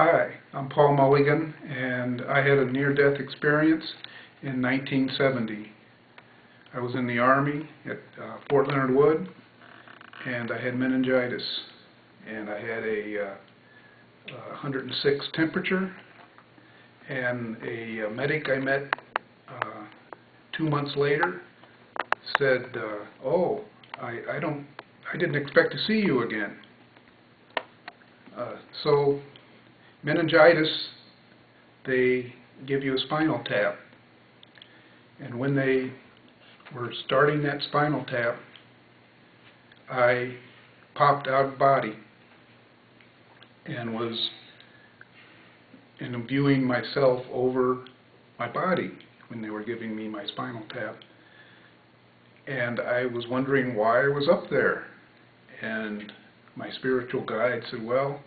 Hi, I'm Paul Mulligan, and I had a near-death experience in 1970. I was in the Army at Fort Leonard Wood, and I had meningitis, and I had a 106 temperature, and a medic I met 2 months later said, "Oh, I didn't expect to see you again." So meningitis, they give you a spinal tap, and when they were starting that spinal tap, I popped out of body and was viewing myself over my body when they were giving me my spinal tap, and I was wondering why I was up there, and my spiritual guide said, "Well,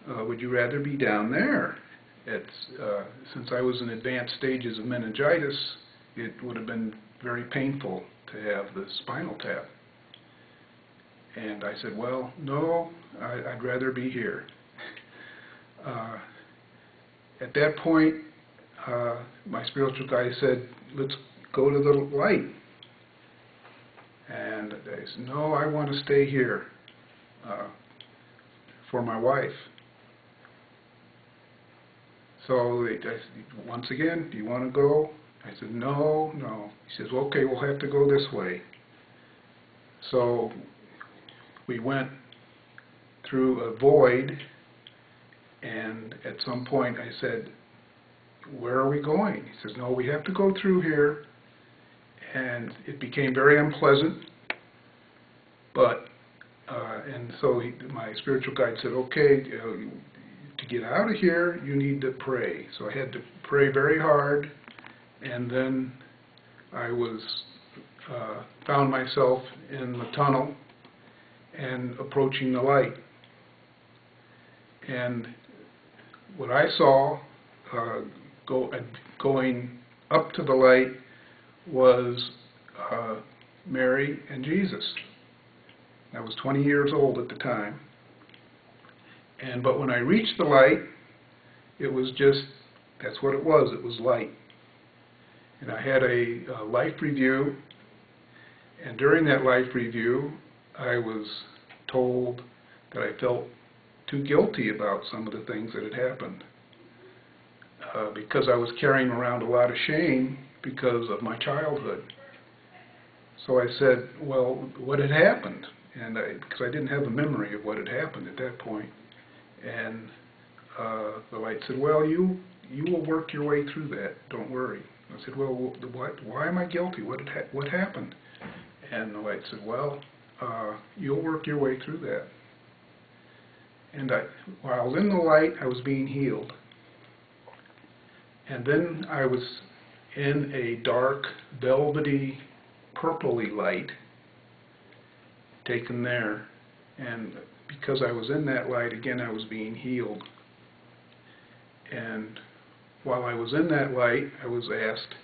would you rather be down there?" Since I was in advanced stages of meningitis, it would have been very painful to have the spinal tap. And I said, "Well, no, I'd rather be here." At that point, my spiritual guide said, "Let's go to the light." And I said, "No, I want to stay here for my wife." So once again, "Do you want to go?" I said, "No, no." He says, "Well, okay, we'll have to go this way." So we went through a void, and at some point I said, "Where are we going?" He says, "No, we have to go through here." And it became very unpleasant, but and so my spiritual guide said, "Okay, to get out of here, you need to pray." So I had to pray very hard, and then I found myself in the tunnel and approaching the light. And what I saw going up to the light was Mary and Jesus. I was 20 years old at the time. But when I reached the light, it was just, that's what it was light. And I had a life review, and during that life review, I was told that I felt too guilty about some of the things that had happened, because I was carrying around a lot of shame because of my childhood. So I said, "Well, what had happened?" And because I didn't have a memory of what had happened at that point. And the light said, "Well, you will work your way through that. Don't worry." I said, "Well, what? Why am I guilty? What happened?" And the light said, "Well, you'll work your way through that." And while I was in the light, I was being healed. And then I was in a dark, velvety, purpley light taken there. And because I was in that light, again, I was being healed. And while I was in that light, I was asked,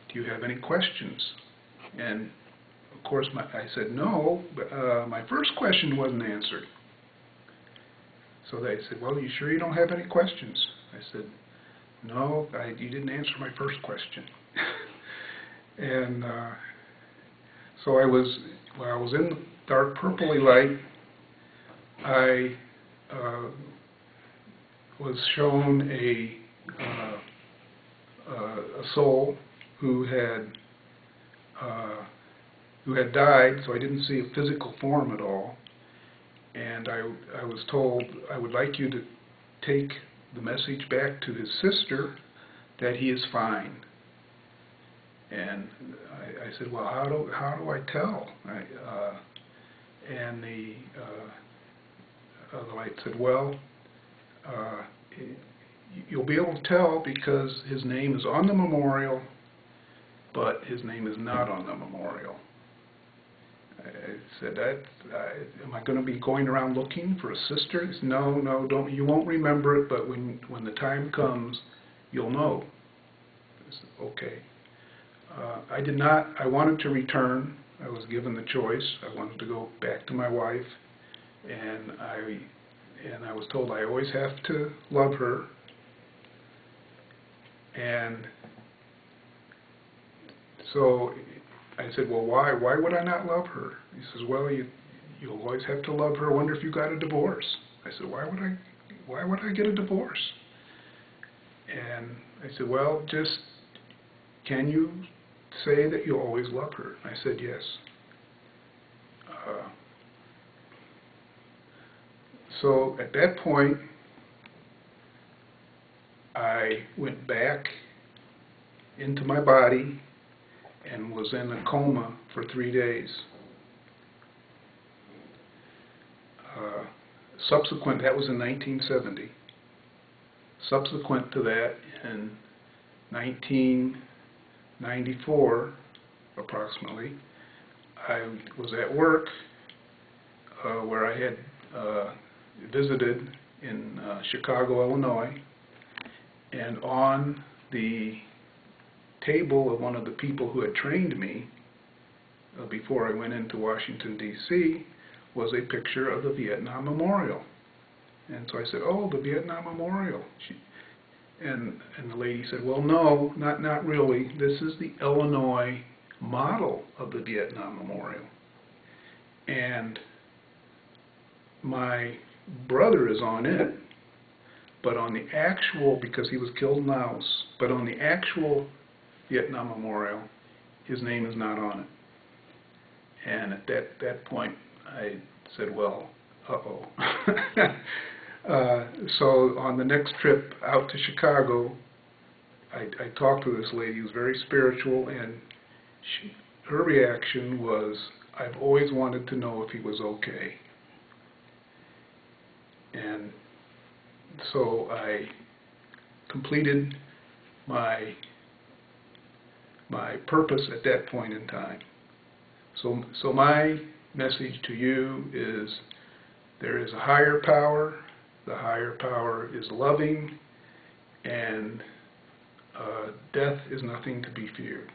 "Do you have any questions?" And of course, I said no, but my first question wasn't answered. So they said, "Well, you sure you don't have any questions?" I said, "No, you didn't answer my first question." And so while I was in the dark purpley light, I was shown a soul who had died, so I didn't see a physical form at all. And I was told, "I would like you to take the message back to his sister that he is fine." And I said, "Well, how do I tell?" And the light said, "Well, you'll be able to tell because his name is on the memorial, but his name is not on the memorial." I said, "Am I going to be going around looking for a sister?" He said, No, don't. You won't remember it, but when the time comes, you'll know." I said, "Okay." I did not. I wanted to return. I was given the choice. I wanted to go back to my wife, and I and I was told I always have to love her. And so I said, well, why? Why would I not love her? He says, well, you'll always have to love her. I wonder if you got a divorce. I said, why would I get a divorce? And I said, well, just, can you say that you always love her? I said, yes. So at that point, I went back into my body and was in a coma for 3 days. That was in 1970. Subsequent to that, in 1994, approximately, I was at work where I had visited in Chicago, Illinois, and on the table of one of the people who had trained me before I went into Washington, D.C., was a picture of the Vietnam Memorial. And so I said, oh, the Vietnam Memorial. And the lady said, well, no, not really. This is the Illinois model of the Vietnam Memorial. And my brother is on it, but on the actual, because he was killed in Laos, but on the actual Vietnam Memorial, his name is not on it. And at that point, I said, well, uh-oh. So on the next trip out to Chicago, I talked to this lady who was very spiritual, and her reaction was, I've always wanted to know if he was okay. And so I completed my purpose at that point in time. So my message to you is, there is a higher power. The higher power is loving, and death is nothing to be feared.